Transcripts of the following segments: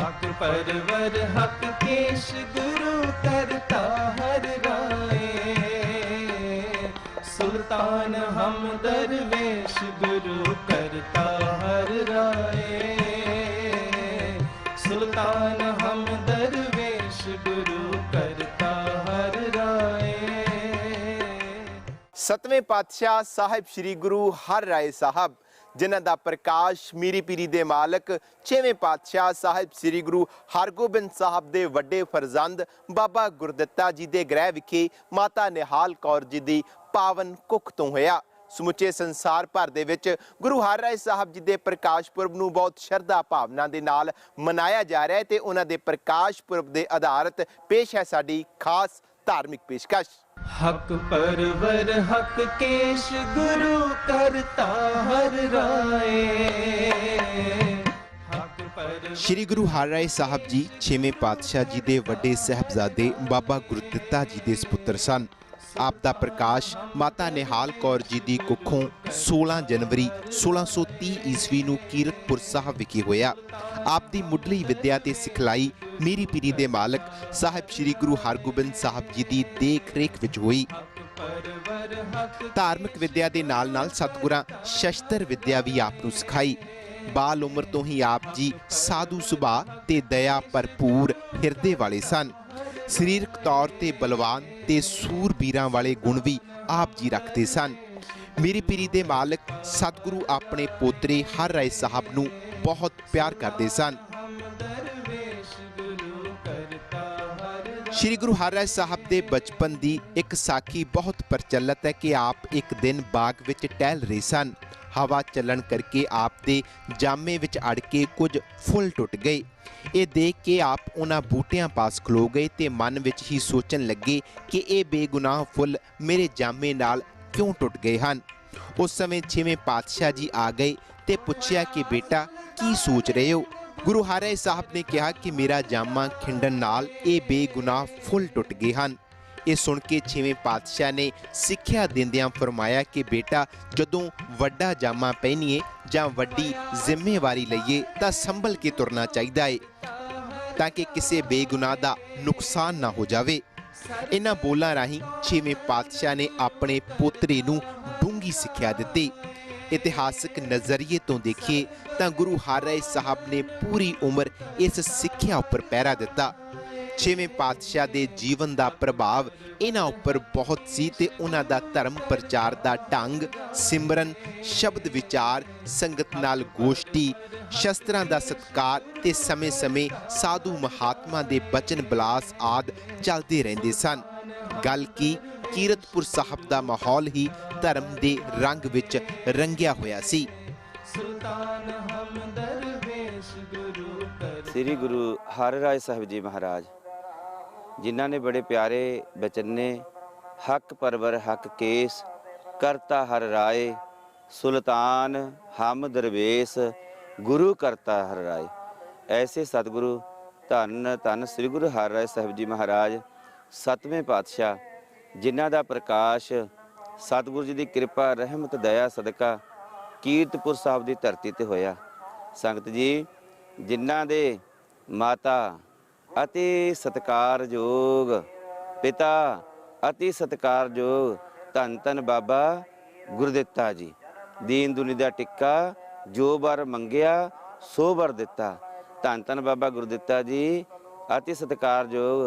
हक परवर हक केश गुरु करता हर राय। सुल्तान हम दरवेश गुरु करता हर राय। सुल्तान हम दरवेश गुरु करता हर राय। सतवें पातशाह साहिब श्री गुरु हर राय साहब जिन्हां दा प्रकाश मीरी पीरी दे मालक छेवें पातशाह साहिब श्री गुरु हरगोबिंद साहब दे वड्डे फरजंद बाबा गुरदित्ता जी दे गृह विखे माता निहाल कौर जी दी पावन कुख तो होया। ਸਮੁੱਚੇ ਸੰਸਾਰ ਭਰ ਦੇ ਵਿੱਚ ਗੁਰੂ ਹਰਰਾਏ ਸਾਹਿਬ ਜੀ ਦੇ ਪ੍ਰਕਾਸ਼ ਪੁਰਬ ਨੂੰ ਬਹੁਤ ਸ਼ਰਧਾ ਭਾਵਨਾ ਦੇ ਨਾਲ ਮਨਾਇਆ ਜਾ ਰਿਹਾ ਹੈ ਤੇ ਉਹਨਾਂ ਦੇ ਪ੍ਰਕਾਸ਼ ਪੁਰਬ ਦੇ ਆਧਾਰਿਤ ਪੇਸ਼ ਹੈ ਸਾਡੀ ਖਾਸ ਧਾਰਮਿਕ ਪੇਸ਼ਕਸ਼। हक परवर हक केश गुरु करता हर राय। श्री गुरु हरराय साहब जी छेवें पातशाह जी दे वड्डे साहबजादे बाबा गुरदित्ता जी दे सुपुत्र सन। आप दा प्रकाश माता निहाल कौर जी दी कुखों 16 जनवरी 1630 ईस्वी नूं कीरतपुर साहब विखे होया। आप दी मुढ़ली विद्या ते सिखलाई मीरी पीरी दे मालक साहिब श्री गुरु हरगोबिंद साहब जी दी देख रेख विच होई। धार्मिक विद्या दे नाल नाल सतगुरां शस्त्र विद्या भी आप नूं सिखाई। बाल उम्र तो ही आप जी साधु सुभाਅ ते दया भरपूर हिरदे वाले सन। सरीरक तौर ते बलवान ते सूरबीरां वाले गुण भी आप जी रखते सन। मीरी पीरी दे मालक सतगुरु अपने पोतरे हरराय साहब नूं बहुत प्यार करते सन। श्री गुरु हरराय साहब दे बचपन दी एक साखी बहुत प्रचलित है कि आप एक दिन बाग विच टहल रहे सन। हवा चलन करके आप दे जामे विच अड़ के कुछ फुल टुट गए। ये देख के आप उन्हां बूटियां पास खलो गए ते मन विच ही सोचन लगे कि ये बेगुनाह फुल मेरे जामे नाल क्यों टुट गए हन। उस समय छेवें पातशाह जी आ गए ते पुछया कि बेटा की सोच रहे हो। गुरु हरराय साहब ने कहा कि मेरा जामा खिंडन नाल ये बेगुनाह फुल टुट गए हन। ये सुन के छेवें पातशाह ने सिक्ख्या दिंदियां फरमाया कि बेटा जदों वड्डा जामा पहनीए जां वड्डी जिम्मेवारी लईए तां संभल के तुरना चाहिदा है ताकि किसी बेगुनाह दा नुकसान ना हो जावे। इन्हां बोलां राहीं छेवें पातशाह ने अपने पोतरे नूं डूंगी सिक्ख्या दित्ती। इतिहासक नज़रिए तो देखिए तां गुरु हरराय साहब ने पूरी उम्र इस सिक्ख्या उपर पहरा दिता। छेवें पातशाह दे जीवन दा प्रभाव इन्हां उपर बहुत सी ते उन्हां दा धर्म प्रचार दा ढंग सिमरन शब्द विचार संगत नाल गोष्ठी शस्त्रां दा सत्कार ते समय समय साधु महात्मा दे बचन बलास आदि चलते रहिंदे सन। गल की कीरतपुर साहब दा माहौल ही धर्म दे रंग विच रंगिया होया सी। श्री गुरु हरराय साहब जी महाराज जिन्हों ने बड़े प्यारे बचन ने हक परवर हक केस करता हर राय। सुल्तान हम दरवेश गुरु करता हर राय। ऐसे सतगुरु धन धन श्री गुरु हरराय साहब जी महाराज सतवें पातशाह जिन्हों का प्रकाश सतगुरु जी की कृपा रहमत दया सदका कीरतपुर साहब की धरती ते होया। संगत जी जिन्हों दे माता अति सत्कारयोग पिता अति सत्कारयोग धन धन बाबा गुरदित्ता जी दीन दुनी दा टिक्का जो बर मंगिया सो बर दिता। धन धन बाबा गुरदित्ता जी अति सत्कारयोग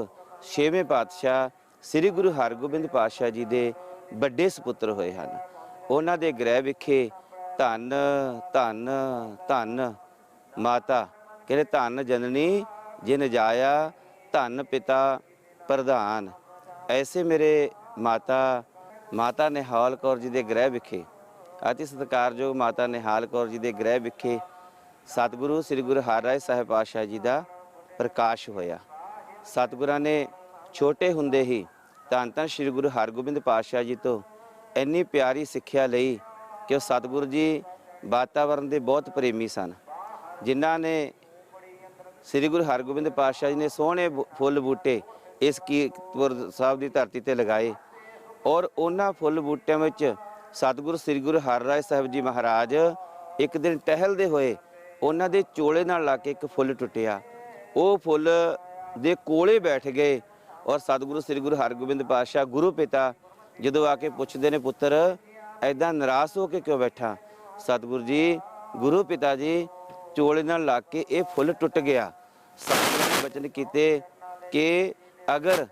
छेवें पातशाह श्री गुरु हरगोबिंद पातशाह जी दे ਵੱਡੇ सुपुत्र होए हैं। उन्हां दे गृह विखे धन धन धन माता कहते धन जननी जिन जाया धन पिता प्रधान। ऐसे मेरे माता निहाल कौर जी के गृह विखे अति सत्कारयोग माता निहाल कौर जी के गृह विखे सतगुरु श्री गुरु हरराय साहब पातशाह जी का प्रकाश होया। सतगुरां ने छोटे हुंदे ही धन धन श्री गुरु हरगोबिंद पातशाह जी तो इन्नी प्यारी सिक्ख्या लई कि वो सतगुरु जी वातावरण के बहुत प्रेमी सन, जिन्हों ने श्री गुरु हरगोबिंद पातशाह जी ने सोहने फुल बूटे इस कीरतपुर साहब की धरती ते लगाए और उन्होंने फुल बूटियां विच सतगुरु श्री गुरु हरराय साहब जी महाराज एक दिन टहलते हुए उन्होंने चोले नाल ला के एक फुल टुटिया। ਉਹ ਫੁੱਲ ਦੇ ਕੋਲੇ ਬੈਠ ਗਏ ਔਰ ਸਤਿਗੁਰੂ ਸ੍ਰੀ ਗੁਰੂ ਹਰਗੋਬਿੰਦ ਪਾਤਸ਼ਾਹ ਗੁਰੂ ਪਿਤਾ ਜਦੋਂ ਆ ਕੇ ਪੁੱਛਦੇ ਨੇ, ਪੁੱਤਰ ਐਦਾਂ ਨਿਰਾਸ਼ ਹੋ ਕੇ ਕਿਉਂ ਬੈਠਾ? ਸਤਿਗੁਰੂ ਜੀ, ਗੁਰੂ ਪਿਤਾ ਜੀ, ਚੋਲੇ ਨਾਲ ਲੱਗ ਕੇ ਇਹ ਫੁੱਲ ਟੁੱਟ ਗਿਆ। ਸਤਿਗੁਰੂ ਨੇ ਬਚਨ ਕੀਤੇ ਕਿ ਅਗਰ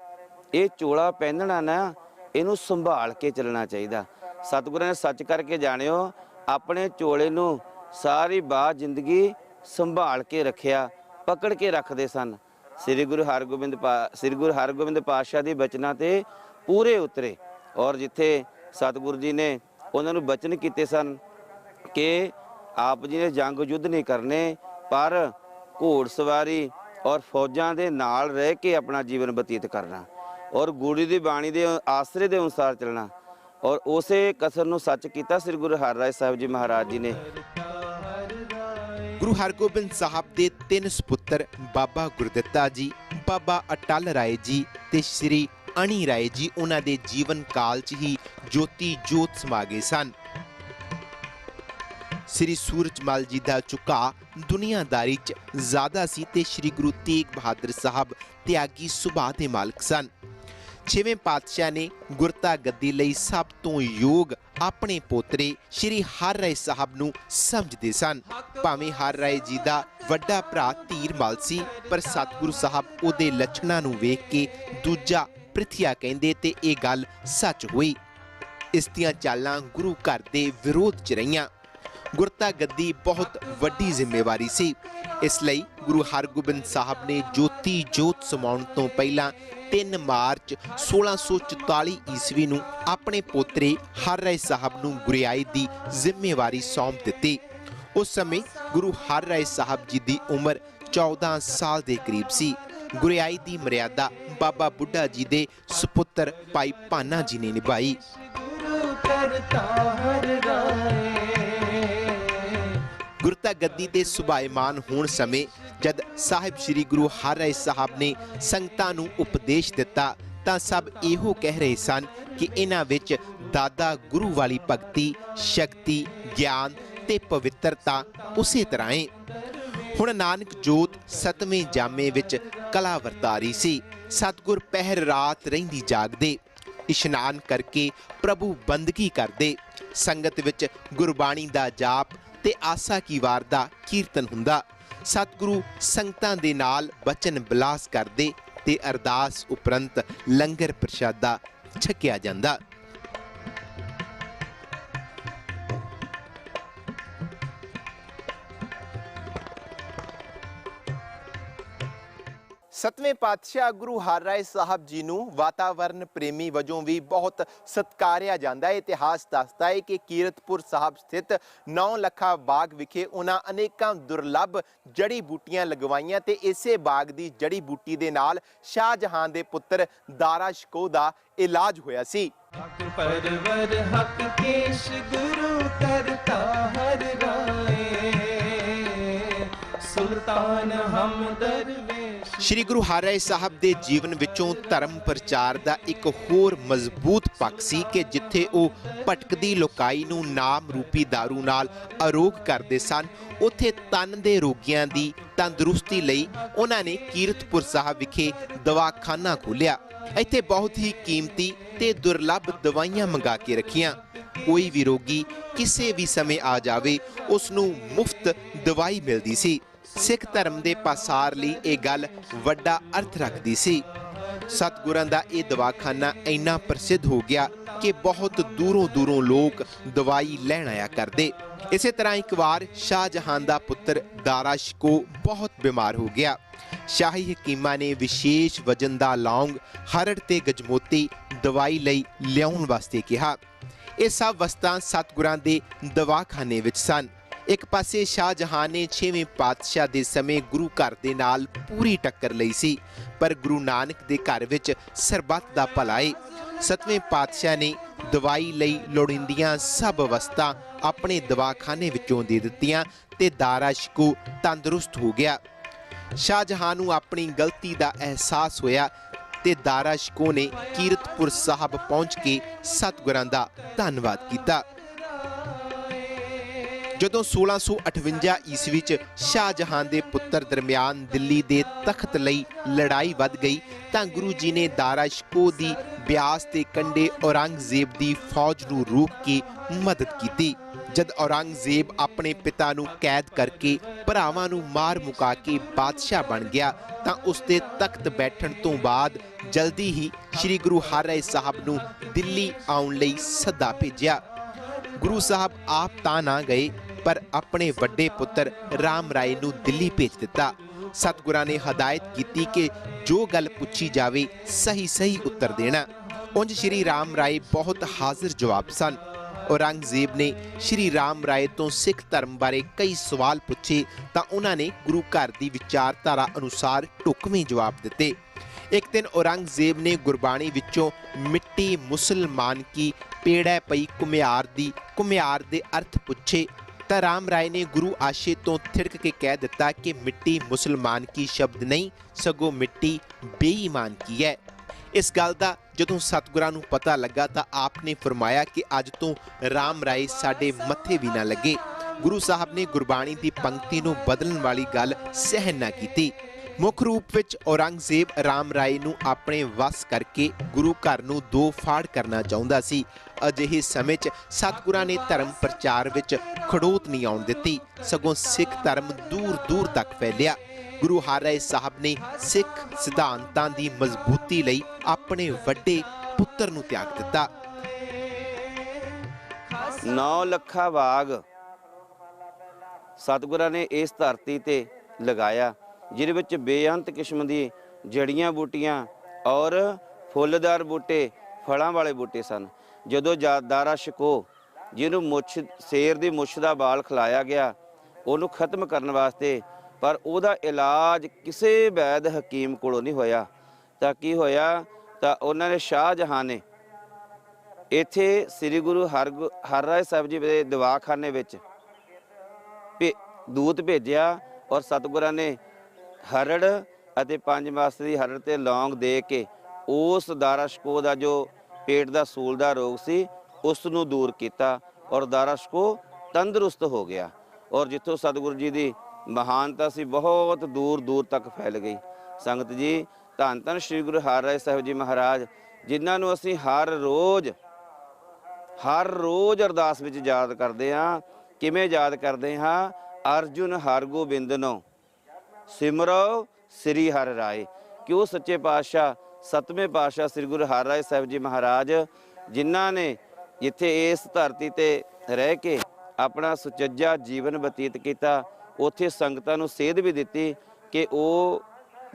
ਇਹ ਚੋਲਾ ਪਹਿਨਣਾ ਨਾ, ਇਹਨੂੰ ਸੰਭਾਲ ਕੇ ਚੱਲਣਾ ਚਾਹੀਦਾ। ਸਤਿਗੁਰਾਂ ਨੇ ਸੱਚ ਕਰਕੇ ਜਾਣਿਓ, ਆਪਣੇ ਚੋਲੇ ਨੂੰ ਸਾਰੀ ਬਾਤ ਜ਼ਿੰਦਗੀ ਸੰਭਾਲ ਕੇ ਰੱਖਿਆ, ਪਕੜ ਕੇ ਰੱਖਦੇ ਸਨ। ਸ੍ਰੀ ਗੁਰੂ ਹਰਗੋਬਿੰਦ ਪਾਤਸ਼ਾਹ ਦੇ ਬਚਨਾਂ ਤੇ ਪੂਰੇ ਉਤਰੇ ਔਰ ਜਿੱਥੇ ਸਤਿਗੁਰੂ ਜੀ ਨੇ ਉਹਨਾਂ ਨੂੰ ਬਚਨ ਕੀਤੇ ਸਨ ਕਿ ਆਪ ਜੀ ਨੇ ਜੰਗ ਯੁੱਧ ਨਹੀਂ ਕਰਨੇ, ਪਰ ਘੋੜ ਸਵਾਰੀ ਔਰ ਫੌਜਾਂ ਦੇ ਨਾਲ ਰਹਿ ਕੇ ਆਪਣਾ ਜੀਵਨ ਬਤੀਤ ਕਰਨਾ ਔਰ ਗੁਰੂ ਦੀ ਬਾਣੀ ਦੇ ਆਸਰੇ ਦੇ ਅਨੁਸਾਰ ਚੱਲਣਾ। ਔਰ ਉਸੇ ਕਸਰ ਨੂੰ ਸੱਚ ਕੀਤਾ ਸ੍ਰੀ ਗੁਰੂ ਹਰਿਰਾਏ ਸਾਹਿਬ ਜੀ ਮਹਾਰਾਜ ਜੀ ਨੇ। ਗੁਰੂ ਹਰਗੋਬਿੰਦ ਸਾਹਿਬ ਦੇ 3 ਸੁਪੁੱਤਰ ਬਾਬਾ ਗੁਰਦਿੱਤਾ ਜੀ, ਬਾਬਾ ਅਟਲ ਰਾਏ ਜੀ ਤੇ ਸ੍ਰੀ ਅਣੀ ਰਾਏ ਜੀ ਉਹਨਾਂ ਦੇ ਜੀਵਨ ਕਾਲ 'ਚ ਹੀ ਜੋਤੀ ਜੋਤ ਸਮਾ ਗਏ ਸਨ। ਸ੍ਰੀ ਸੂਰਜਮਲ ਜੀ ਦਾ ਝੁਕਾਅ ਦੁਨੀਆਦਾਰੀ 'ਚ ਜ਼ਿਆਦਾ ਸੀ ਤੇ ਸ੍ਰੀ ਗੁਰੂ ਤੇਗ ਬਹਾਦਰ ਸਾਹਿਬ ਤਿਆਗੀ ਸੁਭਾਅ ਦੇ ਮਾਲਕ ਸਨ। 6ਵੇਂ ਪਾਤਸ਼ਾਹ ਨੇ ਗੁਰਤਾ ਗੱਦੀ ਲਈ ਸਭ ਤੋਂ ਯੋਗ ਆਪਣੇ ਪੋਤਰੇ ਸ੍ਰੀ ਹਰਿ ਰਾਏ ਸਾਹਿਬ ਨੂੰ ਸਮਝਦੇ ਸਨ। ਭਾਵੇਂ ਹਰਿ ਰਾਏ ਜੀ ਦਾ ਵੱਡਾ ਭਰਾ ਧੀਰਮਲ ਸੀ, ਪਰ ਸਤਿਗੁਰੂ ਸਾਹਿਬ ਉਹਦੇ ਲੱਛਣਾਂ ਨੂੰ ਵੇਖ ਕੇ ਦੂਜਾ ਪ੍ਰਿਥਿਆ ਕਹਿੰਦੇ ਤੇ ਇਹ ਗੱਲ ਸੱਚ ਹੋਈ। ਇਸ ਦੀਆਂ ਚਾਲਾਂ ਗੁਰੂ ਘਰ ਦੇ ਵਿਰੋਧ 'ਚ ਰਹੀਆਂ। ਗੁਰਤਾ ਗੱਦੀ ਬਹੁਤ ਵੱਡੀ ਜ਼ਿੰਮੇਵਾਰੀ ਸੀ, ਇਸ ਲਈ ਗੁਰੂ ਹਰਗੋਬਿੰਦ ਸਾਹਿਬ ਨੇ ਜੋਤੀ ਜੋਤ ਸਮਾਉਣ ਤੋਂ ਪਹਿਲਾਂ 3 ਮਾਰਚ 1644 ਈਸਵੀ ਨੂੰ ਆਪਣੇ ਪੋਤਰੇ ਹਰਿ ਰਾਏ ਸਾਹਿਬ ਨੂੰ ਗੁਰਿਆਈ ਦੀ ਜ਼ਿੰਮੇਵਾਰੀ ਸੌਂਪ ਦਿੱਤੀ। ਉਸ ਸਮੇਂ ਗੁਰੂ ਹਰਿ ਰਾਏ ਸਾਹਿਬ ਜੀ ਦੀ ਉਮਰ 14 ਸਾਲ ਦੇ ਕਰੀਬ ਸੀ। ਗੁਰਿਆਈ ਦੀ ਮਰਿਆਦਾ ਬਾਬਾ ਬੁੱਢਾ ਜੀ ਦੇ ਸੁਪੁੱਤਰ ਭਾਈ ਭਾਨਾ ਜੀ ਨੇ ਨਿਭਾਈ। ਗੁਰਤਾ ਗੱਦੀ ਤੇ ਸੁਭਾਇਮਾਨ ਹੋਣ ਸਮੇਂ ਜਦ ਸਾਹਿਬ ਸ੍ਰੀ ਗੁਰੂ ਹਰਿ ਰਾਏ ਸਾਹਿਬ ਨੇ ਸੰਗਤਾਂ ਨੂੰ ਉਪਦੇਸ਼ ਦਿੱਤਾ ਤਾਂ ਸਭ ਇਹੋ ਕਹਿ ਰਹੇ ਸਨ ਕਿ ਇਹਨਾਂ ਵਿੱਚ ਦਾਦਾ ਗੁਰੂ ਵਾਲੀ ਭਗਤੀ, ਸ਼ਕਤੀ, ਗਿਆਨ ਤੇ ਪਵਿੱਤਰਤਾ ਉਸੇ ਤਰ੍ਹਾਂ ਹੈ। ਹੁਣ ਨਾਨਕ ਜੋਤ 7ਵੇਂ ਜਾਮੇ ਵਿੱਚ ਕਲਾ ਵਰਤਾ ਰਹੀ ਸੀ। ਸਤਿਗੁਰ ਪਹਿਰ ਰਾਤ ਰਹਿੰਦੀ ਜਾਗਦੇ, ਇਸ਼ਨਾਨ ਕਰਕੇ ਪ੍ਰਭੂ ਬੰਦਗੀ ਕਰਦੇ। ਸੰਗਤ ਵਿੱਚ ਗੁਰਬਾਣੀ ਦਾ ਜਾਪ ਤੇ ਆਸਾ ਕੀ ਵਾਰ ਦਾ ਕੀਰਤਨ ਹੁੰਦਾ। ਸਤਿਗੁਰੂ ਸੰਗਤਾਂ ਦੇ ਨਾਲ ਬਚਨ ਬਿਲਾਸ ਕਰਦੇ ਤੇ ਅਰਦਾਸ ਉਪਰੰਤ ਲੰਗਰ ਪ੍ਰਸ਼ਾਦਾ ਛਕਿਆ ਜਾਂਦਾ। ਸਤਵੇਂ ਪਾਤਸ਼ਾਹ ਗੁਰੂ ਹਰਿ ਰਾਏ ਸਾਹਿਬ ਜੀ ਨੂੰ ਵਾਤਾਵਰਨ ਪ੍ਰੇਮੀ ਵਜੋਂ ਵੀ ਬਹੁਤ ਸਤਿਕਾਰਿਆ ਜਾਂਦਾ ਹੈ। ਇਤਿਹਾਸ ਦੱਸਦਾ ਹੈ ਕਿ ਕੀਰਤਪੁਰ ਸਾਹਿਬ ਸਥਿਤ 9 ਲੱਖਾ ਬਾਗ ਵਿਖੇ ਉਹਨਾਂ ਅਨੇਕਾਂ ਦੁਰਲੱਭ ਜੜੀ ਬੂਟੀਆਂ ਲਗਵਾਈਆਂ ਤੇ ਇਸੇ ਬਾਗ ਦੀ ਜੜੀ ਬੂਟੀ ਦੇ ਨਾਲ ਸ਼ਾਹਜਹਾਨ ਦੇ ਪੁੱਤਰ ਦਾਰਾ ਸ਼ਿਕੋਹ ਦਾ ਇਲਾਜ ਹੋਇਆ ਸੀ। ਹਕ ਪਰਵਰ ਹਕ ਕੇਸ਼ ਗੁਰੂ ਕਰਤਾ ਹਰਿ ਰਾਏ, ਸੁਲਤਾਨ ਹਮ ਦਰਵੇਸ਼। ਸ਼੍ਰੀ ਗੁਰੂ ਹਰਿ ਰਾਏ ਸਾਹਿਬ ਦੇ ਜੀਵਨ ਵਿੱਚੋਂ ਧਰਮ ਪ੍ਰਚਾਰ ਦਾ ਇੱਕ ਹੋਰ ਮਜ਼ਬੂਤ ਪੱਖ ਸੀ ਕਿ ਜਿੱਥੇ ਉਹ ਭਟਕਦੀ ਲੋਕਾਈ ਨੂੰ ਨਾਮ ਰੂਪੀ ਦਾਰੂ ਨਾਲ ਅਰੋਗ ਕਰਦੇ ਸਨ, ਉੱਥੇ ਤਨ ਦੇ ਰੋਗੀਆਂ ਦੀ ਤੰਦਰੁਸਤੀ ਲਈ ਉਹਨਾਂ ਨੇ ਕੀਰਤਪੁਰ ਸਾਹਿਬ ਵਿਖੇ ਦਵਾਖਾਨਾ ਖੋਲ੍ਹਿਆ। ਇੱਥੇ ਬਹੁਤ ਹੀ ਕੀਮਤੀ ਤੇ ਦੁਰਲੱਭ ਦਵਾਈਆਂ ਮੰਗਾ ਕੇ ਰੱਖੀਆਂ। ਕੋਈ ਵੀ ਰੋਗੀ ਕਿਸੇ ਵੀ ਸਮੇਂ ਆ ਜਾਵੇ, ਉਸ ਨੂੰ ਮੁਫਤ ਦਵਾਈ ਮਿਲਦੀ ਸੀ। ਸਿੱਖ ਧਰਮ ਦੇ ਪਾਸਾਰ ਲਈ ਇਹ ਗੱਲ ਵੱਡਾ ਅਰਥ ਰੱਖਦੀ ਸੀ। ਸਤਿਗੁਰਾਂ ਦਾ ਇਹ ਦਵਾਖਾਨਾ ਇੰਨਾ ਪ੍ਰਸਿੱਧ ਹੋ ਗਿਆ ਕਿ ਬਹੁਤ ਦੂਰੋਂ ਲੋਕ ਦਵਾਈ ਲੈਣ ਆਇਆ ਕਰਦੇ। ਇਸੇ ਤਰ੍ਹਾਂ ਇੱਕ ਵਾਰ ਸ਼ਾਹਜਹਾਨ ਦਾ ਪੁੱਤਰ ਦਾਰਾ ਸ਼ਿਕੋਹ ਬਹੁਤ ਬਿਮਾਰ ਹੋ ਗਿਆ। ਸ਼ਾਹੀ ਹਕੀਮਾਂ ਨੇ ਵਿਸ਼ੇਸ਼ ਵਜਨ ਦਾ ਲੌਂਗ, ਹਰੜ ਤੇ ਗਜਮੋਤੀ ਦਵਾਈ ਲਈ ਲਿਆਉਣ ਵਾਸਤੇ ਕਿਹਾ। ਇਹ ਸਭ ਵਸਤਾਂ ਸਤਿਗੁਰਾਂ ਦੇ ਦਵਾਖਾਨੇ ਵਿੱਚ ਸਨ। ਇੱਕ ਪਾਸੇ ਸ਼ਾਹਜਹਾਨ ਨੇ 6ਵੇਂ ਪਾਤਸ਼ਾਹ ਦੇ ਸਮੇਂ ਗੁਰੂ ਘਰ ਦੇ ਨਾਲ ਪੂਰੀ ਟੱਕਰ ਲਈ ਸੀ, ਪਰ ਗੁਰੂ ਨਾਨਕ ਦੇ ਘਰ ਵਿੱਚ ਸਰਬੱਤ ਦਾ ਭਲਾ ਏ। 7ਵੇਂ ਪਾਤਸ਼ਾਹ ਨੇ ਦਵਾਈ ਲਈ ਲੋੜੀਂਦੀਆਂ ਸਭ ਵਸਤਾਂ ਆਪਣੇ ਦਵਾਖਾਨੇ ਵਿੱਚੋਂ ਦੇ ਦਿੱਤੀਆਂ ਤੇ ਦਾਰਾ ਸ਼ਿਕੋਹ ਤੰਦਰੁਸਤ ਹੋ ਗਿਆ। ਸ਼ਾਹਜਹਾਨ ਨੂੰ ਆਪਣੀ ਗਲਤੀ ਦਾ ਅਹਿਸਾਸ ਹੋਇਆ ਤੇ ਦਾਰਾ ਸ਼ਿਕੋਹ ਨੇ ਕੀਰਤਪੁਰ ਸਾਹਿਬ ਪਹੁੰਚ ਕੇ ਸਤਿਗੁਰਾਂ ਦਾ ਧੰਨਵਾਦ ਕੀਤਾ। ਜਦੋਂ 1658 ਈਸਵੀ 'ਚ ਸ਼ਾਹਜਹਾਨ ਦੇ ਪੁੱਤਰ ਦਰਮਿਆਨ ਦਿੱਲੀ ਦੇ ਤਖਤ ਲਈ ਲੜਾਈ ਵੱਧ ਗਈ ਤਾਂ ਗੁਰੂ ਜੀ ਨੇ ਦਾਰਾ ਸ਼ਿਕੋਹ ਦੀ ਬਿਆਸ ਦੇ ਕੰਢੇ ਔਰੰਗਜ਼ੇਬ ਦੀ ਫੌਜ ਨੂੰ ਰੋਕ ਕੇ ਮਦਦ ਕੀਤੀ। ਜਦ ਔਰੰਗਜ਼ੇਬ ਆਪਣੇ ਪਿਤਾ ਨੂੰ ਕੈਦ ਕਰਕੇ ਭਰਾਵਾਂ ਨੂੰ ਮਾਰ ਮੁਕਾ ਕੇ ਬਾਦਸ਼ਾਹ ਬਣ ਗਿਆ ਤਾਂ ਉਸ ਦੇ ਤਖਤ ਬੈਠਣ ਤੋਂ ਬਾਅਦ ਜਲਦੀ ਹੀ ਸ੍ਰੀ ਗੁਰੂ ਹਰਿਰਾਏ ਸਾਹਿਬ ਨੂੰ ਦਿੱਲੀ ਆਉਣ ਲਈ ਸੱਦਾ ਭੇਜਿਆ। ਗੁਰੂ ਸਾਹਿਬ ਆਪ ਤਾਂ ਨਾ ਗਏ ਪਰ ਆਪਣੇ ਵੱਡੇ ਪੁੱਤਰ ਰਾਮ ਰਾਏ ਨੂੰ ਦਿੱਲੀ ਭੇਜ ਦਿੱਤਾ। ਸਤਿਗੁਰਾਂ ਨੇ ਹਦਾਇਤ ਕੀਤੀ ਕਿ ਜੋ ਗੱਲ ਪੁੱਛੀ ਜਾਵੇ ਸਹੀ ਉੱਤਰ ਦੇਣਾ। ਉਂਝ ਸ਼੍ਰੀ ਰਾਮ ਰਾਏ ਬਹੁਤ ਹਾਜ਼ਰ ਜਵਾਬ ਸਨ। ਔਰੰਗਜ਼ੇਬ ਨੇ ਸ਼੍ਰੀ ਰਾਮ ਰਾਏ ਤੋਂ ਸਿੱਖ ਧਰਮ ਬਾਰੇ ਕਈ ਸਵਾਲ ਪੁੱਛੇ ਤਾਂ ਉਹਨਾਂ ਨੇ ਗੁਰੂ ਘਰ ਦੀ ਵਿਚਾਰਧਾਰਾ ਅਨੁਸਾਰ ਢੁਕਵੇਂ ਜਵਾਬ ਦਿੱਤੇ। ਇੱਕ ਦਿਨ ਔਰੰਗਜ਼ੇਬ ਨੇ ਗੁਰਬਾਣੀ ਵਿੱਚੋਂ ਮਿੱਟੀ ਮੁਸਲਮਾਨ ਕੀ ਪੇੜੈ ਪਈ ਘੁਮਿਆਰ ਦੇ ਅਰਥ ਪੁੱਛੇ ਤਾਂ ਰਾਮ ਰਾਏ ਨੇ ਗੁਰੂ ਆਸ਼ੇ ਤੋਂ ਥਿੜਕ ਕੇ ਕਹਿ ਦਿੱਤਾ ਕਿ ਮਿੱਟੀ ਮੁਸਲਮਾਨ ਕੀ ਸ਼ਬਦ ਨਹੀਂ ਸਗੋਂ ਮਿੱਟੀ ਬੇਈਮਾਨ ਕੀ ਹੈ। ਇਸ ਗੱਲ ਦਾ ਜਦੋਂ ਸਤਿਗੁਰਾਂ ਨੂੰ ਪਤਾ ਲੱਗਾ ਤਾਂ ਆਪ ਨੇ ਫਰਮਾਇਆ ਕਿ ਅੱਜ ਤੋਂ ਰਾਮ ਰਾਏ ਸਾਡੇ ਮੱਥੇ ਵੀ ਨਾ ਲੱਗੇ। ਗੁਰੂ ਸਾਹਿਬ ਨੇ ਗੁਰਬਾਣੀ ਦੀ ਪੰਕਤੀ ਨੂੰ ਬਦਲਣ ਵਾਲੀ ਗੱਲ ਸਹਿਣ ਨਾ ਕੀਤੀ। ਮੁੱਖ ਰੂਪ ਵਿੱਚ ਔਰੰਗਜ਼ੇਬ ਰਾਮ ਰਾਏ ਨੂੰ ਆਪਣੇ ਵੱਸ ਕਰਕੇ ਗੁਰੂ ਘਰ ਨੂੰ ਦੋ ਫਾੜ ਕਰਨਾ ਚਾਹੁੰਦਾ ਸੀ। ਅਜਿਹੇ ਸਮੇਂ 'ਚ ਸਤਿਗੁਰਾਂ ਨੇ ਧਰਮ ਪ੍ਰਚਾਰ ਵਿੱਚ ਖੜੋਤ ਨਹੀਂ ਆਉਣ ਦਿੱਤੀ ਸਗੋਂ ਸਿੱਖ ਧਰਮ ਦੂਰ ਤੱਕ ਫੈਲਿਆ। ਗੁਰੂ ਹਰਿਰਾਏ ਸਾਹਿਬ ਨੇ ਸਿੱਖ ਸਿਧਾਂਤਾਂ ਦੀ ਮਜ਼ਬੂਤੀ ਲਈ ਆਪਣੇ ਵੱਡੇ ਪੁੱਤਰ ਨੂੰ ਤਿਆਗ ਦਿੱਤਾ। 9 ਲੱਖਾਂ ਬਾਗ ਸਤਿਗੁਰਾਂ ਨੇ ਇਸ ਧਰਤੀ ਤੇ ਲਗਾਇਆ ਜਿਹਦੇ ਵਿੱਚ ਬੇਅੰਤ ਕਿਸਮ ਦੀ ਜੜੀਆਂ ਬੂਟੀਆਂ ਔਰ ਫੁੱਲਦਾਰ ਬੂਟੇ ਫਲਾਂ ਵਾਲੇ ਬੂਟੇ ਸਨ। ਜਦੋਂ ਦਾਰਾ ਸ਼ਿਕੋਹ ਜਿਹਨੂੰ ਸ਼ੇਰ ਦੀ ਮੁੱਛ ਦਾ ਬਾਲ ਖਿਲਾਇਆ ਗਿਆ ਉਹਨੂੰ ਖਤਮ ਕਰਨ ਵਾਸਤੇ ਪਰ ਉਹਦਾ ਇਲਾਜ ਕਿਸੇ ਵੈਦ ਹਕੀਮ ਕੋਲੋਂ ਨਹੀਂ ਹੋਇਆ ਤਾਂ ਕੀ ਹੋਇਆ ਤਾਂ ਉਹਨਾਂ ਨੇ ਸ਼ਾਹਜਹਾਨ ਨੇ ਇੱਥੇ ਸ੍ਰੀ ਗੁਰੂ ਹਰਿਰਾਏ ਸਾਹਿਬ ਜੀ ਦੇ ਦਵਾਖਾਨੇ ਵਿੱਚ ਦੂਤ ਭੇਜਿਆ ਔਰ ਸਤਿਗੁਰਾਂ ਨੇ ਹਰੜ ਅਤੇ 5 ਮਾਸ ਦੀ ਹਰੜ ਤੇ ਲੌਂਗ ਦੇ ਕੇ ਉਸ ਦਾਰਾ ਸ਼ਿਕੋਹ ਦਾ ਜੋ ਪੇਟ ਦਾ ਸੂਲ ਦਾ ਰੋਗ ਸੀ ਉਸ ਨੂੰ ਦੂਰ ਕੀਤਾ ਔਰ ਦਾਰਾ ਸ਼ਿਕੋਹ ਤੰਦਰੁਸਤ ਹੋ ਗਿਆ ਔਰ ਜਿੱਥੋਂ ਸਤਿਗੁਰੂ ਜੀ ਦੀ ਮਹਾਨਤਾ ਸੀ ਬਹੁਤ ਦੂਰ ਤੱਕ ਫੈਲ ਗਈ। ਸੰਗਤ ਜੀ ਧੰਨ ਧੰਨ ਸ੍ਰੀ ਗੁਰੂ ਹਰਿਰਾਏ ਸਾਹਿਬ ਜੀ ਮਹਾਰਾਜ ਜਿਨ੍ਹਾਂ ਨੂੰ ਅਸੀਂ ਹਰ ਰੋਜ਼ ਅਰਦਾਸ ਵਿੱਚ ਯਾਦ ਕਰਦੇ ਹਾਂ। ਕਿਵੇਂ ਯਾਦ ਕਰਦੇ ਹਾਂ? ਅਰਜੁਨ ਹਰਗੋਬਿੰਦਨੋ ਸਿਮਰੋ ਸ੍ਰੀ ਹਰਿਰਾਏ ਕਿ ਉਹ ਸੱਚੇ ਪਾਤਸ਼ਾਹ 7ਵੇਂ ਪਾਤਸ਼ਾਹ ਸ੍ਰੀ ਗੁਰੂ ਹਰਿਰਾਏ ਸਾਹਿਬ ਜੀ ਮਹਾਰਾਜ ਜਿਨ੍ਹਾਂ ਨੇ ਜਿੱਥੇ ਇਸ ਧਰਤੀ ਤੇ ਰਹਿ ਕੇ ਆਪਣਾ ਸੁਚੱਜਾ ਜੀਵਨ ਬਤੀਤ ਕੀਤਾ ਉੱਥੇ ਸੰਗਤਾਂ ਨੂੰ ਸੇਧ ਵੀ ਦਿੱਤੀ ਕਿ ਉਹ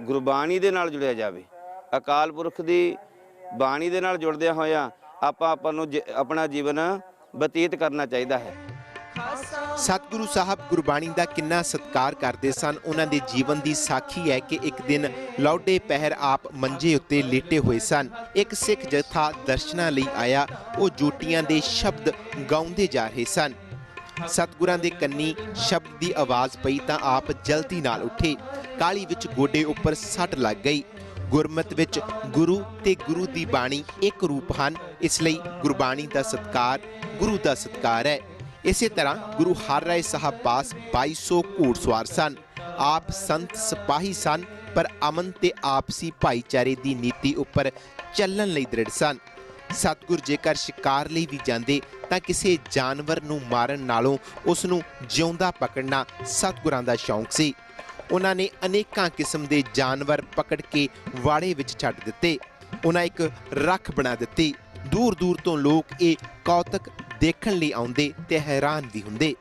ਗੁਰਬਾਣੀ ਦੇ ਨਾਲ ਜੁੜਿਆ ਜਾਵੇ। ਅਕਾਲ ਪੁਰਖ ਦੀ ਬਾਣੀ ਦੇ ਨਾਲ ਜੁੜਦਿਆਂ ਹੋਇਆਂ ਆਪਾਂ ਨੂੰ ਆਪਣਾ ਜੀਵਨ ਬਤੀਤ ਕਰਨਾ ਚਾਹੀਦਾ ਹੈ। ਸਤਿਗੁਰੂ ਸਾਹਿਬ ਗੁਰਬਾਣੀ ਦਾ ਕਿੰਨਾ ਸਤਿਕਾਰ ਕਰਦੇ ਸਨ। ਉਹਨਾਂ ਦੇ ਜੀਵਨ ਦੀ ਸਾਖੀ ਹੈ ਕਿ ਇੱਕ ਦਿਨ ਲੌਡੇ ਪਹਿਰ ਆਪ ਮੰਜੇ ਉੱਤੇ ਲੇਟੇ ਹੋਏ ਸਨ। ਇੱਕ ਸਿੱਖ ਜਥਾ ਦਰਸ਼ਨਾਂ ਲਈ ਆਇਆ। ਉਹ ਜੋਟੀਆਂ ਦੇ ਸ਼ਬਦ ਗਾਉਂਦੇ ਜਾ ਰਹੇ ਸਨ। ਸਤਿਗੁਰਾਂ ਦੇ ਕੰਨੀ ਸ਼ਬਦ ਦੀ ਆਵਾਜ਼ ਪਈ ਤਾਂ ਆਪ ਜਲਦੀ ਨਾਲ ਉੱਠੇ। ਕਾਲੀ ਵਿੱਚ ਗੋਡੇ ਉੱਪਰ ਸੱਟ ਲੱਗ ਗਈ। ਗੁਰਮਤਿ ਵਿੱਚ ਗੁਰੂ ਤੇ ਗੁਰੂ ਦੀ ਬਾਣੀ ਇੱਕ ਰੂਪ ਹਨ, ਇਸ ਲਈ ਗੁਰਬਾਣੀ ਦਾ ਸਤਿਕਾਰ ਗੁਰੂ ਦਾ ਸਤਿਕਾਰ ਹੈ। ਇਸੇ ਤਰ੍ਹਾਂ ਗੁਰੂ ਹਰਿਰਾਏ ਸਾਹਿਬ ਪਾਸ 2200 ਘੋੜਸਵਾਰ ਸਨ। ਆਪ ਸੰਤ ਸਿਪਾਹੀ ਸਨ ਪਰ ਅਮਨ ਤੇ ਆਪਸੀ ਭਾਈਚਾਰੇ ਦੀ ਨੀਤੀ ਉੱਪਰ ਚੱਲਣ ਲਈ ਦ੍ਰਿੜ ਸਨ। ਸਤਿਗੁਰ ਜੇਕਰ ਸ਼ਿਕਾਰ ਲਈ ਵੀ ਜਾਂਦੇ ਤਾਂ ਕਿਸੇ ਜਾਨਵਰ ਨੂੰ ਮਾਰਨ ਨਾਲੋਂ ਉਸ ਨੂੰ ਜਿਉਂਦਾ ਪਕੜਨਾ ਸਤਿਗੁਰਾਂ ਦਾ ਸ਼ੌਂਕ ਸੀ। ਉਹਨਾਂ ਨੇ ਅਨੇਕਾਂ ਕਿਸਮ ਦੇ ਜਾਨਵਰ ਪਕੜ ਕੇ ਵਾੜੇ ਵਿੱਚ ਛੱਡ ਦਿੱਤੇ। ਉਹਨਾਂ ਇੱਕ ਰੱਖ ਬਣਾ ਦਿੱਤੀ। ਦੂਰ ਤੋਂ ਲੋਕ ਇਹ ਕੌਤਕ ਦੇਖਣ ਲਈ ਆਉਂਦੇ ਤੇ ਹੈਰਾਨ ਵੀ ਹੁੰਦੇ।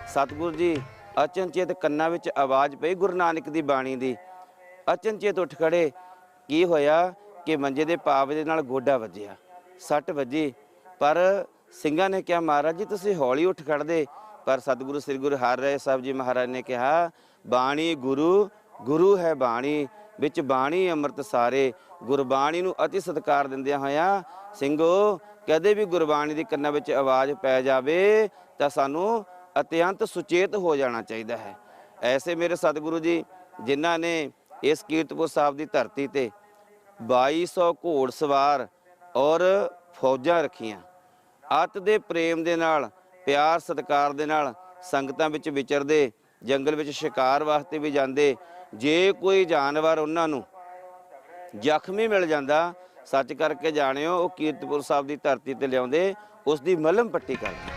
ਸਤਿਗੁਰੂ ਜੀ ਅਚਨਚੇਤ ਕੰਨਾਂ ਵਿੱਚ ਆਵਾਜ਼ ਪਈ ਗੁਰੂ ਨਾਨਕ ਦੀ ਬਾਣੀ ਦੀ। ਅਚਨਚੇਤ ਉੱਠ ਖੜੇ। ਕੀ ਹੋਇਆ ਕਿ ਮੰਜੇ ਦੇ ਪਾਵੇ ਦੇ ਨਾਲ ਗੋਡਾ ਵੱਜਿਆ, ਸੱਟ ਵੱਜੀ। ਪਰ ਸਿੰਘਾਂ ਨੇ ਕਿਹਾ ਮਹਾਰਾਜ ਜੀ ਤੁਸੀਂ ਹੌਲੀ ਉੱਠ ਖੜਦੇ। ਪਰ ਸਤਿਗੁਰੂ ਸ੍ਰੀ ਗੁਰੂ ਹਰਿਰਾਏ ਸਾਹਿਬ ਜੀ ਮਹਾਰਾਜ ਨੇ ਕਿਹਾ ਬਾਣੀ ਗੁਰੂ ਹੈ ਬਾਣੀ ਵਿੱਚ ਬਾਣੀ ਅੰਮ੍ਰਿਤ ਸਾਰੇ। ਗੁਰਬਾਣੀ ਨੂੰ ਅਤੀ ਸਤਿਕਾਰ ਦਿੰਦਿਆਂ ਹੋਇਆਂ ਸਿੰਘੋ ਕਦੇ ਵੀ ਗੁਰਬਾਣੀ ਦੀ ਕੰਨਾਂ ਵਿੱਚ ਆਵਾਜ਼ ਪੈ ਜਾਵੇ ਤਾਂ ਸਾਨੂੰ ਅਤਿਅੰਤ ਸੁਚੇਤ ਹੋ ਜਾਣਾ ਚਾਹੀਦਾ ਹੈ। ਐਸੇ ਮੇਰੇ ਸਤਿਗੁਰੂ ਜੀ ਜਿਨ੍ਹਾਂ ਨੇ ਇਸ ਕੀਰਤਪੁਰ ਸਾਹਿਬ ਦੀ ਧਰਤੀ ਤੇ 2200 ਘੋੜ ਸਵਾਰ ਔਰ ਫੌਜਾਂ ਰੱਖੀਆਂ। ਅੱਤ ਦੇ ਪ੍ਰੇਮ ਦੇ ਨਾਲ ਪਿਆਰ ਸਤਿਕਾਰ ਦੇ ਨਾਲ ਸੰਗਤਾਂ ਵਿੱਚ ਵਿਚਰਦੇ, ਜੰਗਲ ਵਿੱਚ ਸ਼ਿਕਾਰ ਵਾਸਤੇ ਵੀ ਜਾਂਦੇ। ਜੇ ਕੋਈ ਜਾਨਵਰ ਉਹਨਾਂ ਨੂੰ ਜ਼ਖਮੀ ਮਿਲ ਜਾਂਦਾ, ਸੱਚ ਕਰਕੇ ਜਾਣਿਓ ਉਹ ਕੀਰਤਪੁਰ ਸਾਹਿਬ ਦੀ ਧਰਤੀ ਤੇ ਲਿਆਉਂਦੇ, ਉਸ ਦੀ ਮਲਮ ਪੱਟੀ ਕਰਦੇ।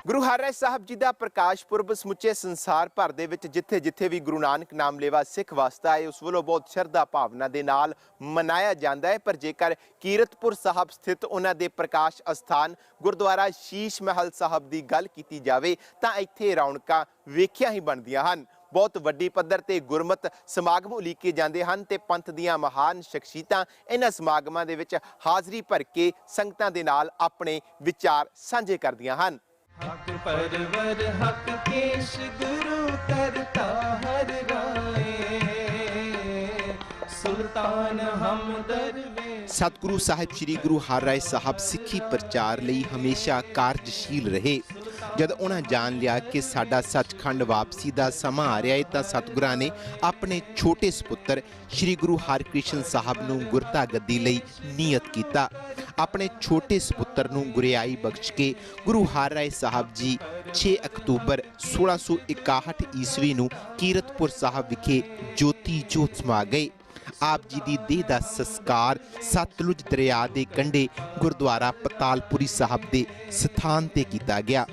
ਗੁਰੂ ਹਰਿਰਾਏ ਸਾਹਿਬ ਜੀ ਦਾ ਪ੍ਰਕਾਸ਼ ਪੁਰਬ ਸਮੁੱਚੇ ਸੰਸਾਰ ਭਰ ਦੇ ਵਿੱਚ ਜਿੱਥੇ-ਜਿੱਥੇ ਵੀ ਗੁਰੂ ਨਾਨਕ ਨਾਮ ਲੇਵਾ ਸਿੱਖ ਵਸਦਾ ਹੈ, ਉਸ ਵੱਲੋਂ ਬਹੁਤ ਸ਼ਰਧਾ ਭਾਵਨਾ ਦੇ ਨਾਲ ਮਨਾਇਆ ਜਾਂਦਾ ਹੈ। ਪਰ ਜੇਕਰ ਕੀਰਤਪੁਰ ਸਾਹਿਬ ਸਥਿਤ ਉਹਨਾਂ ਦੇ ਪ੍ਰਕਾਸ਼ ਅਸਥਾਨ ਗੁਰਦੁਆਰਾ ਸ਼ੀਸ਼ ਮਹਿਲ ਸਾਹਿਬ ਦੀ ਗੱਲ ਕੀਤੀ ਜਾਵੇ ਤਾਂ ਇੱਥੇ ਰੌਣਕਾਂ ਵੇਖਿਆ ਹੀ ਬਣਦੀਆਂ ਹਨ। ਬਹੁਤ ਵੱਡੀ ਪੱਧਰ ਤੇ ਗੁਰਮਤ ਸਮਾਗਮ ਉਲੀਕੇ ਜਾਂਦੇ ਹਨ ਤੇ ਪੰਥ ਦੀਆਂ ਮਹਾਨ ਸ਼ਖਸੀਅਤਾਂ ਇਹਨਾਂ ਸਮਾਗਮਾਂ ਦੇ ਵਿੱਚ ਹਾਜ਼ਰੀ ਭਰ ਕੇ ਸੰਗਤਾਂ ਦੇ ਨਾਲ ਆਪਣੇ ਵਿਚਾਰ ਸਾਂਝੇ ਕਰਦੀਆਂ ਹਨ। हक परवर हक केश गुरु करता हर राय, सुल्तान हम दरवेश। सतगुरु साहिब श्री गुरु हरिराए साहब सिੱਖੀ ਪ੍ਰਚਾਰ ਲਈ ਹਮੇਸ਼ਾ ਕਾਰਜਸ਼ੀਲ ਰਹੇ। जब उन्हें जान लिया कि साडा सचखंड वापसी का समा आ रहा है तो सतगुरां ने अपने छोटे सपुत्र श्री गुरु हरकृष्ण साहब नूं गुरता गद्दी लई नियत कीता। अपने छोटे सपुत्र नूं गुरियाई बख्श के गुरु हरिराए साहब जी 6 अक्तूबर 1661 ईस्वी नूं कीरतपुर साहब विखे ज्योति जोत समा गए। आप जी की देह का संस्कार सतलुज दरिया के कंढे गुरुद्वारा पतालपुरी साहब के स्थान ते किया गया।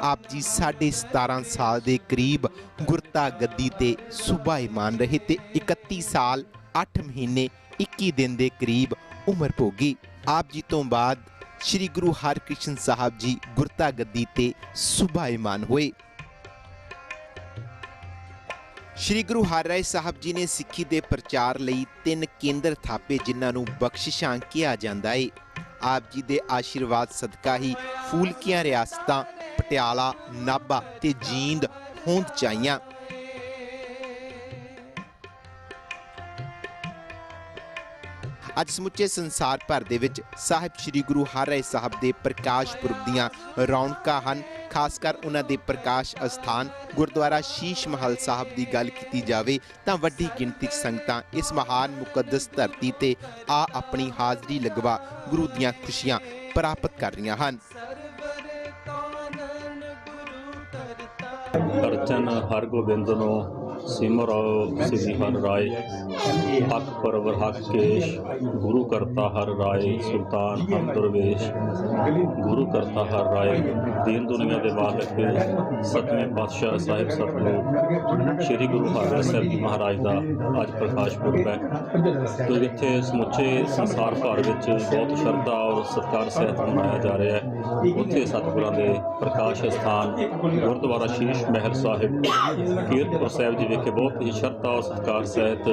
आप जी 17.5 साल के करीब गुरता गद्दी ते सुभाईमान रहे ते 31 साल 8 महीने 21 दिन के करीब उम्र भोगी। आप जी तो बाद श्री गुरु हरकृष्ण साहब जी गुरता गद्दी ते सुभाईमान हुए। श्री गुरु हरिराए साहब जी ने सिੱਖੀ ਦੇ ਪ੍ਰਚਾਰ ਲਈ 3 ਕੇਂਦਰ ਥਾਪੇ ਜਿਨ੍ਹਾਂ ਨੂੰ ਬਖਸ਼ਿਸ਼ਾਂ ਕਿਹਾ ਜਾਂਦਾ ਹੈ। आप जी ਦੇ ਆਸ਼ੀਰਵਾਦ ਸਦਕਾ ਹੀ ਫੂਲਕੀਆਂ ਰਿਆਸਤਾਂ ਪਟਿਆਲਾ, ਨਾਭਾ ਤੇ ਜੀਂਦ ਹੋਂਦ ਚਾਈਆਂ। ਅੱਜ ਸਮੁੱਚੇ ਸੰਸਾਰ ਭਰ ਦੇ ਵਿੱਚ ਸਾਹਿਬ श्री गुरु हरिराए साहब ਦੇ ਪ੍ਰਕਾਸ਼ ਪੁਰਬ ਦੀਆਂ ਰੌਣਕਾਂ ਹਨ। ਖਾਸਕਰ ਉਹਨਾਂ ਦੇ ਪ੍ਰਕਾਸ਼ ਅਸਥਾਨ ਗੁਰਦੁਆਰਾ ਸ਼ੀਸ਼ ਮਹਿਲ ਸਾਹਿਬ ਦੀ ਗੱਲ ਕੀਤੀ ਜਾਵੇ ਤਾਂ ਵੱਡੀ ਗਿਣਤੀ 'ਚ ਸੰਗਤਾਂ ਇਸ ਮਹਾਨ ਮੁਕੱਦਸ ਧਰਤੀ ਤੇ ਆ ਆਪਣੀ ਹਾਜ਼ਰੀ ਲਗਵਾ ਗੁਰੂ ਦੀਆਂ ਖੁਸ਼ੀਆਂ ਪ੍ਰਾਪਤ ਕਰ ਰਹੀਆਂ ਹਨ। अर्चन हरगोबिंद नो सिमरो सिद्धि हर राय, हक परवर हक केश, गुरु करता हर राय, सुल्तान हम दरवेश, गुरु करता हर राय। दीन दुनिया के मालिक सतवें पातशाह साहिब सतगुरु श्री गुरु हरिराए साहब जी महाराज का अज प्रकाश पुरब है। तो इत्थे समुचे संसार भर में बहुत श्रद्धा और सत्कार सहित मनाया जा रहा है। उत्थे सतगुरां दे प्रकाश स्थान गुरुद्वारा शीश महल साहिब कीरतपुर साहिब जी विखे बहुत ही श्रद्धा और सत्कार सहित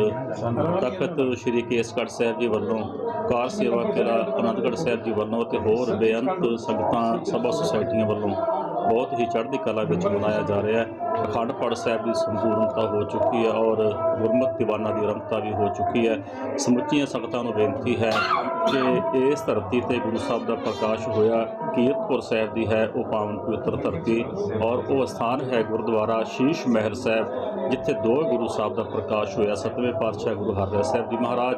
तखत श्री केसगढ़ साहिब जी वालों, कार सेवा किला आनंदगढ़ साहिब जी वालों ते होर बेअंत संगतां सभा सोसाइटियां वालों बहुत ही चढ़ती कला में मनाया जा रहा है। अखंड पाठ साहिब की संपूर्णता हो चुकी है और गुरमत दीवाना की रमता भी हो चुकी है। समुचिया संगतां नूं बेनती है कि इस धरती ते गुरु साहब का प्रकाश होया कीरतपुर साहिब की है वो पावन पवित्र धरती और वो स्थान है गुरुद्वारा शीश महल साहिब जिथे 2 गुरु साहब का प्रकाश होया। 7वें पातशाह गुरु हरिराए साहब जी महाराज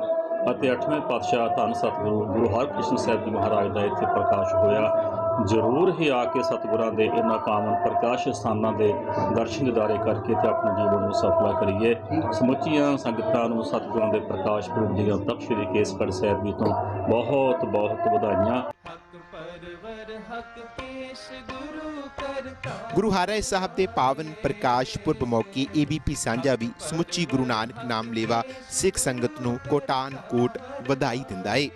ਅਤੇ 8वें पातशाह धन सतगुरु गुरु हरकृष्ण साहब जी महाराज का इत्थे प्रकाश होया। जरूर ही आके सतगुरां दे इन्हां पावन प्रकाश स्थानां दे दर्शन दिदारे करके ते अपने जीवन नूं सफला करिए। समुचियां संगतां नूं सतगुरां दे प्रकाश पुरब ਦੀਆਂ तख्त श्री केसगढ़ साहिब जी तो बहुत बहुत ਵਧਾਈਆਂ। गुरु हरिराए साहब के पावन प्रकाश पुरब मौके ABP सांझा भी समुची गुरु नानक नाम लेवा सिख संगत नूं कोटान कोट ਵਧਾਈ दिंदा है।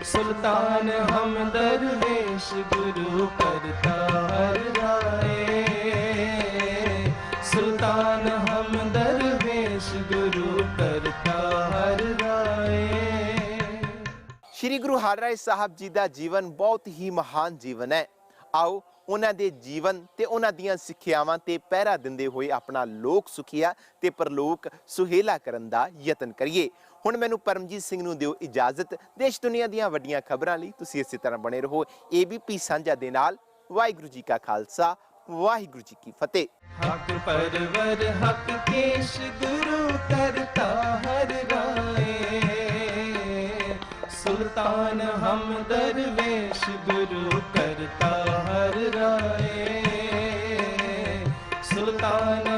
सुल्तान हम दरवेश गुरु करता हर राय, सुल्तान हम दरवेश गुरु करता हर राय। श्री गुरु हरिराए साहब जी का जीवन बहुत ही महान जीवन है। आओ उन्हां दे जीवन ते उन्हां दियां सिੱਖਿਆਵਾਂ ते ਪਹਿਰਾ ਦਿੰਦੇ ਹੋਏ ਆਪਣਾ ਲੋਕ ਸੁਖੀਆ ਤੇ ਪਰਲੋਕ ਸੁਹੇਲਾ ਕਰਨ ਦਾ ਯਤਨ ਕਰੀਏ। ਹੁਣ ਮੈਨੂੰ ਪਰਮਜੀਤ ਸਿੰਘ ਨੂੰ ਦਿਓ ਇਜਾਜ਼ਤ। ਦੇਸ਼ ਦੁਨੀਆ ਦੀਆਂ ਵੱਡੀਆਂ ਖਬਰਾਂ ਲਈ ਤੁਸੀਂ ਇਸੇ ਤਰ੍ਹਾਂ ਬਣੇ ਰਹੋ ABP ਸਾਂਝਾ ਦੇ ਨਾਲ। ਵਾਹਿਗੁਰੂ ਜੀ ਕਾ ਖਾਲਸਾ, ਵਾਹਿਗੁਰੂ ਜੀ ਕੀ ਫਤਿਹ। हक परवर हक केश गुरु करता हर राय, सुल्तान हम दरवेश गुरु करता हर राय, सुल्तान